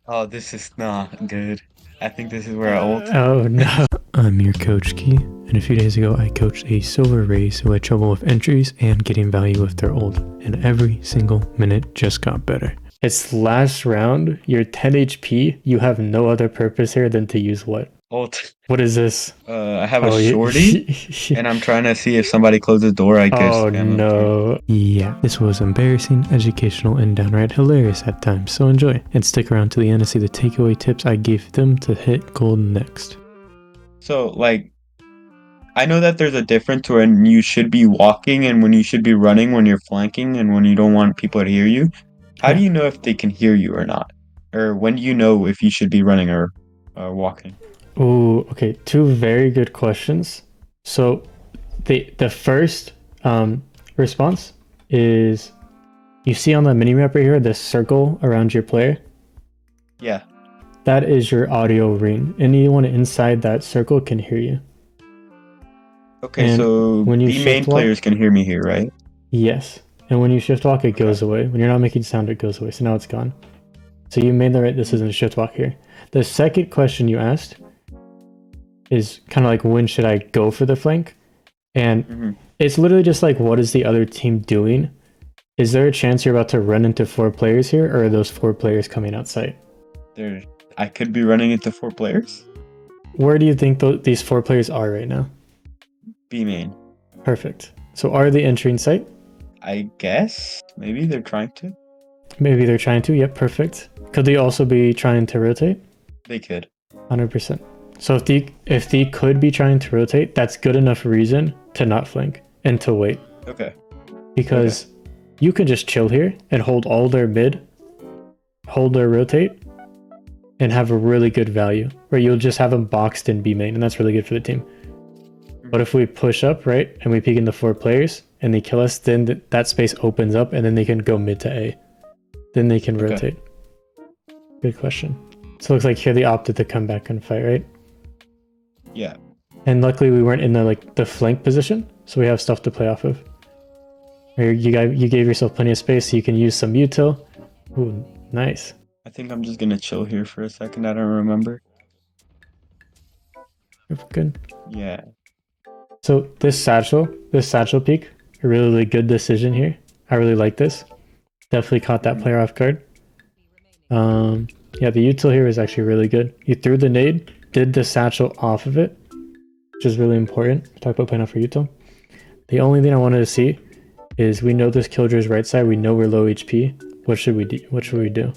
Oh, this is not good. I think this is where I ult. Oh no. I'm your coach Key, and a few days ago I coached a silver race who had trouble with entries and getting value with their ult, and every single minute just got better. It's last round, you're 10 HP, you have no other purpose here than to use what? Ult. What is this? I have a Oh, shorty, and I'm trying to see if somebody closes the door. I guess oh spam up here. no. Yeah, this was embarrassing, educational, and downright hilarious at times, so enjoy. And stick around to the end to see the takeaway tips I gave them to hit gold next. So, like, I know that there's a difference when you should be walking and when you should be running when you're flanking and when you don't want people to hear you. How do Yeah. you know if they can hear you or not? Or when do you know if you should be running or walking? Oh, okay. Two very good questions. So the first response is you see on the mini map right here, this circle around your player. Yeah. That is your audio ring. Anyone inside that circle can hear you. Okay, And so when you B main shift walk, players can hear me here, right? yes. And when you shift walk, it Okay. goes away. When you're not making sound, it goes away. So now it's gone. So you made the right decision to shift walk here. The second question you asked is kind of like, when should I go for the flank? And it's literally just like, what is the other team doing? Is there a chance you're about to run into 4 players here, or are those 4 players coming outside? There, I could be running into 4 players. Where do you think these 4 players are right now? B main. Perfect. So are they entering site? I guess maybe they're trying to. Maybe they're trying to. Yep, perfect. Could they also be trying to rotate? They could. 100%. So if they could be trying to rotate, that's good enough reason to not flank and to wait. Okay. Because you can just chill here and hold all their mid, hold their rotate, and have a really good value. Or you'll just have them boxed in B main, and that's really good for the team. But if we push up, right, and we peek into 4 players, and they kill us, then that space opens up, and then they can go mid to A. Then they can rotate. Good question. So it looks like here they opted to come back and fight, right? Yeah. And luckily we weren't in the flank position, so we have stuff to play off of. You gave yourself plenty of space, so you can use some util. Ooh, nice. I think I'm just gonna chill here for a second. I don't remember. Good. Yeah. So this satchel peek, a really, really good decision here. I really like this. Definitely caught that player off guard. Yeah, the util here is actually really good. You threw the nade, did the satchel off of it, which is really important. Talk about playing off for util. The only thing I wanted to see is, we know this Killjoy's right side. We know we're low HP. What should we do? What should we do?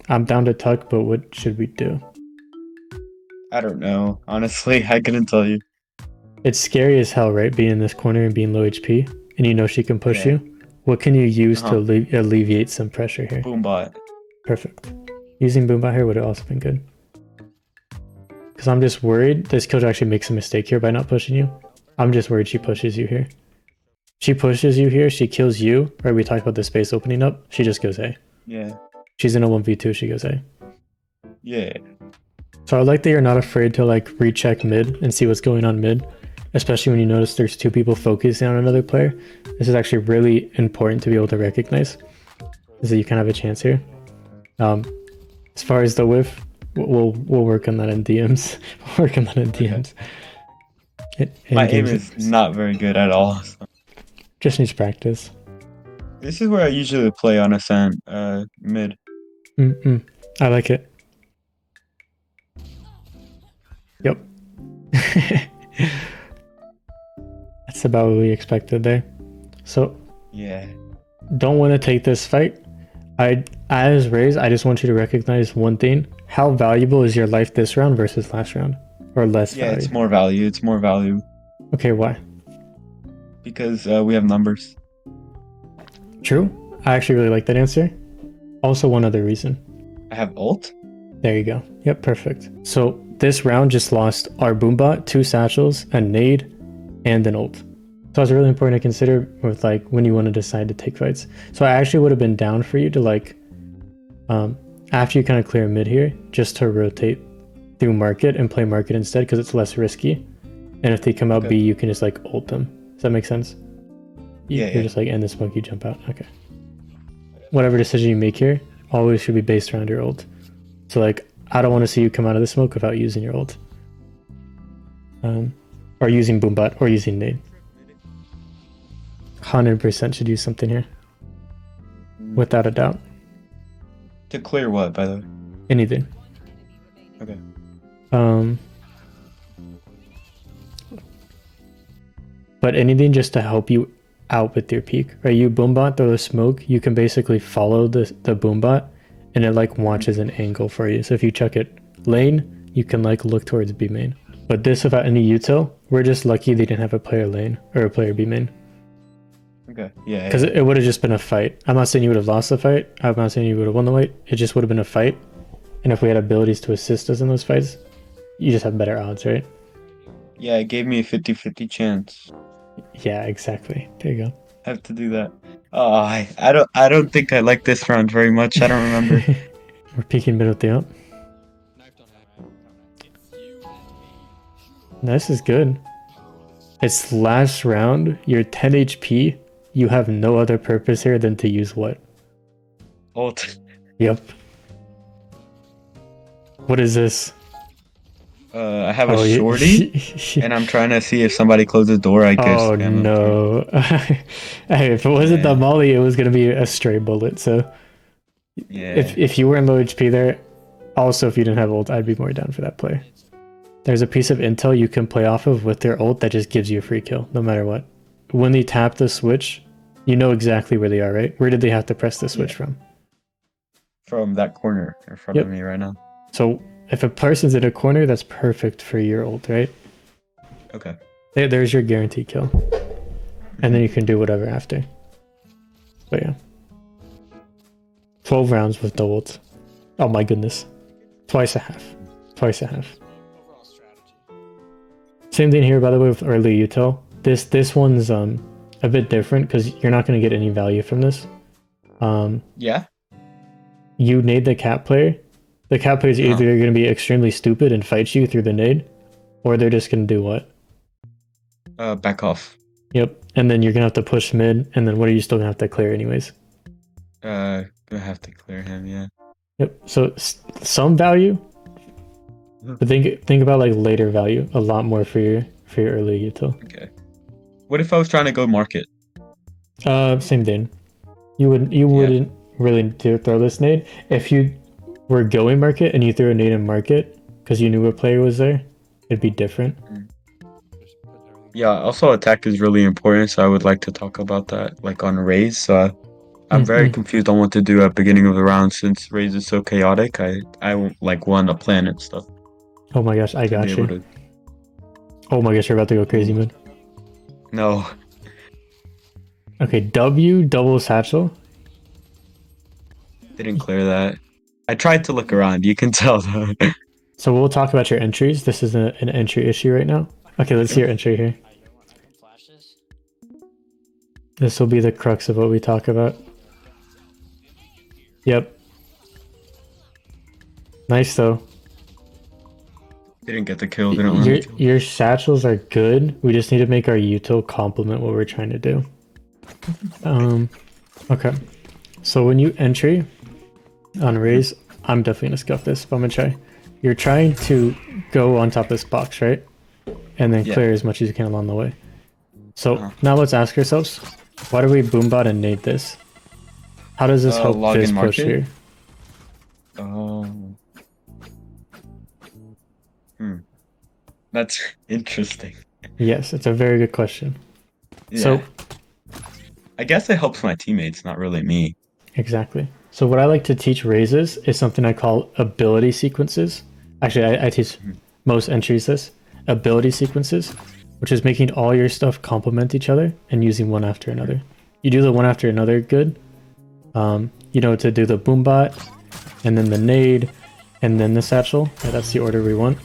I'm down to tuck, but what should we do? I don't know. Honestly, I couldn't tell you. It's scary as hell, right? Being in this corner and being low HP, and you know she can push you. What can you use to alleviate some pressure here? Boombot. Perfect. Using Boombot here would have also been good. Because I'm just worried this Killjoy actually makes a mistake here by not pushing you. I'm just worried she pushes you here. She pushes you here, she kills you. Right, we talked about the space opening up. She just goes A. Yeah. She's in a 1v2, she goes A. Yeah. So I like that you're not afraid to like recheck mid and see what's going on mid. Especially when you notice there's 2 people focusing on another player. This is actually really important to be able to recognize, is that you can have a chance here. As far as the whiff, we'll work on that in DMs. We'll work on that in DMs. My aim is not very good at all. So. Just needs practice. This is where I usually play on Ascent, mid. I like it. Yep. That's about what we expected there. So yeah, don't want to take this fight. As Raze, I just want you to recognize one thing. How valuable is your life this round versus last round? Or less value? It's more value. It's more value. Okay, why? Because we have numbers. True. I actually really like that answer. Also, one other reason. I have ult? There you go. Yep, perfect. So this round just lost our Boombot, 2 satchels, a nade, and an ult. So it's really important to consider with like when you want to decide to take fights. So I actually would have been down for you to like, after you kind of clear mid here, just to rotate through market and play market instead, because it's less risky. And if they come out B, you can just like ult them. Does that make sense? You're just like, end the smoke, you jump out. Okay. Whatever decision you make here, always should be based around your ult. So like, I don't want to see you come out of the smoke without using your ult. Or using Boombot, or using nade. 100% should use something here. Without a doubt. To clear what, by the way? Anything. Okay. But anything just to help you out with your peak. Right? You Boombot throw the smoke, you can basically follow the Boombot, and it like watches an angle for you. So if you chuck it lane, you can like look towards B main. But this without any util, we're just lucky they didn't have a player lane or a player B main. Okay. Yeah. Because it would have just been a fight. I'm not saying you would have lost the fight. I'm not saying you would have won the fight. It just would have been a fight. And if we had abilities to assist us in those fights, you just have better odds, right? Yeah, it gave me a 50-50 chance. Yeah, exactly. There you go. I have to do that. Oh, I don't think I like this round very much. I don't remember. We're peeking mid with the ult. This is good. It's last round. You're 10 HP. You have no other purpose here than to use what? Ult. Yep. What is this? I have a shorty, and I'm trying to see if somebody closes the door. I guess. Oh no! Hey, if it wasn't the molly, it was gonna be a stray bullet. So, yeah. If you were in low HP there, also if you didn't have ult, I'd be more down for that play. There's a piece of intel you can play off of with their ult that just gives you a free kill, no matter what. When they tap the switch, you know exactly where they are, right? Where did they have to press the switch from? From that corner in front of me right now. So if a person's in a corner, that's perfect for your ult, right? Okay. There's your guaranteed kill. And then you can do whatever after. But yeah. 12 rounds with the ult. Oh my goodness. Twice a half. Twice a half. Same thing here, by the way, with early util. This one's a bit different because you're not going to get any value from this. Yeah. You nade the cat player. The cat player is either going to be extremely stupid and fight you through the nade, or they're just going to do what? Back off. Yep. And then you're going to have to push mid, and then what are you still going to have to clear anyways? Gonna have to clear him, yeah. Yep. So some value, but think about like later value a lot more for your early util. Okay. What if I was trying to go market? Same thing. You wouldn't really throw this nade if you were going market and you threw a nade in market because you knew a player was there. It'd be different. Yeah. Also, attack is really important, so I would like to talk about that, like on Raze. So I'm very confused on what to do at beginning of the round since Raze is so chaotic. I like want to plan and stuff. Oh my gosh, I got you. Oh my gosh, you're about to go crazy, man. No. Okay, W double satchel. Didn't clear that. I tried to look around. You can tell though. So we'll talk about your entries. This is an entry issue right now. Okay, let's see your entry here. This will be the crux of what we talk about. Yep. Nice though. Didn't get the kill. Didn't want the kill. Your satchels are good. We just need to make our util complement what we're trying to do. Okay. So when you entry on Raze, I'm definitely gonna scuff this, but I'm gonna try. You're trying to go on top of this box, right? And then clear as much as you can along the way. So now let's ask ourselves, why do we boombot and nade this? How does this help this push here? That's interesting. Yes, it's a very good question. Yeah. So I guess it helps my teammates, not really me. Exactly. So what I like to teach Razes is something I call ability sequences. Actually, I teach most entries this. Ability sequences, which is making all your stuff complement each other and using one after another. You do the one after another good. You know, to do the boombot, and then the nade, and then the satchel. Yeah, that's the order we want.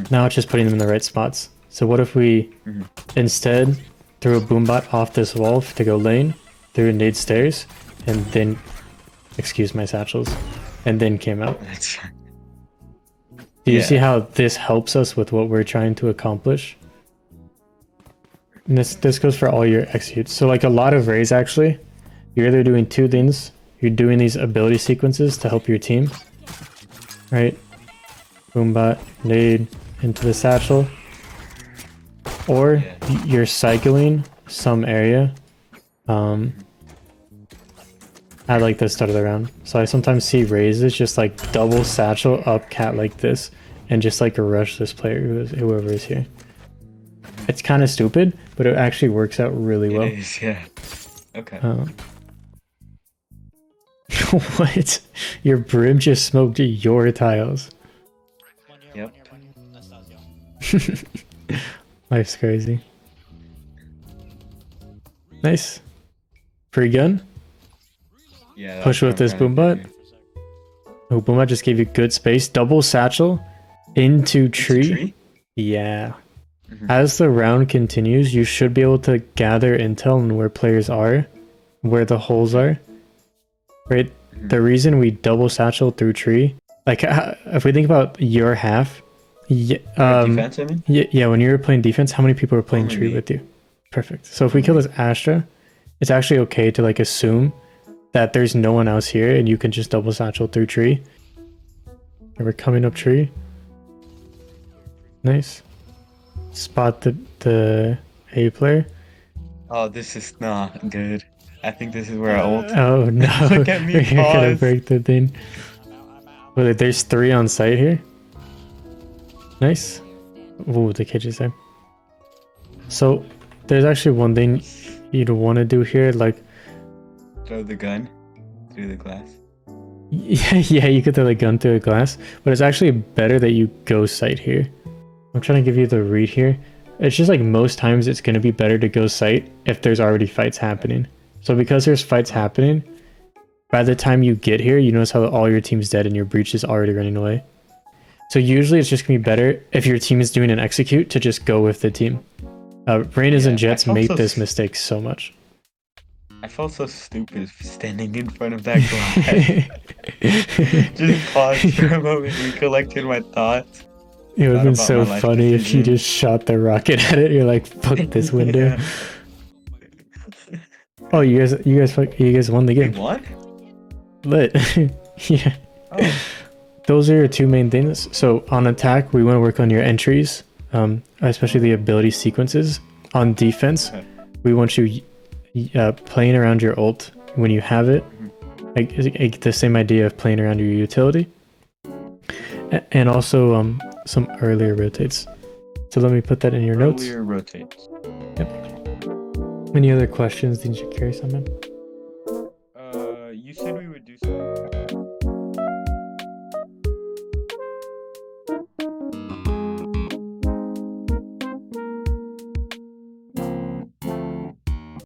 Now it's just putting them in the right spots. So what if we instead threw a boombot off this wall to go lane, threw a nade stairs, and then, excuse my satchels, and then came out. Do you see how this helps us with what we're trying to accomplish? And this goes for all your executes. So like a lot of Raze actually, you're either doing two things. you're doing these ability sequences to help your team, right? Boombot, nade into the satchel, or you're cycling some area at like the start of the round. So I sometimes see raises just like double satchel up cat like this and just like rush this player whoever is here. It's kind of stupid, but it actually works out really well. It is, yeah. Okay. What? Your brim just smoked your tiles. Yep. Life's crazy. Nice. Free gun. Yeah. Push with this boombot. Oh, boombot just gave you good space. Double satchel into tree. Yeah. As the round continues, you should be able to gather intel on where players are, where the holes are. Right? The reason we double satchel through tree, like if we think about your half, defense, I mean? yeah, when you were playing defense, how many people were playing tree with you? Perfect. So if we kill this Astra, it's actually okay to like assume that there's no one else here and you can just double satchel through tree. And we're coming up tree. Nice. Spot the A player. Oh, this is not good. I think this is where I ult. Oh no. Look at me, You're gonna break the thing. Wait, there's 3 on site here. Nice. Ooh, the cage is there. So there's actually one thing you'd want to do here, like throw the gun through the glass. Yeah, you could throw the gun through a glass, but it's actually better that you go site here. I'm trying to give you the read here. It's just like most times it's going to be better to go site if there's already fights happening. So because there's fights happening, by the time you get here, you notice how all your team's dead and your breach is already running away. So usually it's just going to be better if your team is doing an execute to just go with the team. Reynas and Jets make this mistake so much. I felt so stupid standing in front of that glass. Just paused for a moment, recollected my thoughts. It would have been so funny if you just shot the rocket at it. You're like, fuck this window. Oh, you guys won the game. They won? Lit. Yeah. Oh. Those are your 2 main things. So on attack, we want to work on your entries, especially the ability sequences. On defense, we want you playing around your ult when you have it. Like the same idea of playing around your utility. And also some earlier rotates. So let me put that in your notes. Earlier rotates. Yep. Any other questions? Things you're curious on, man?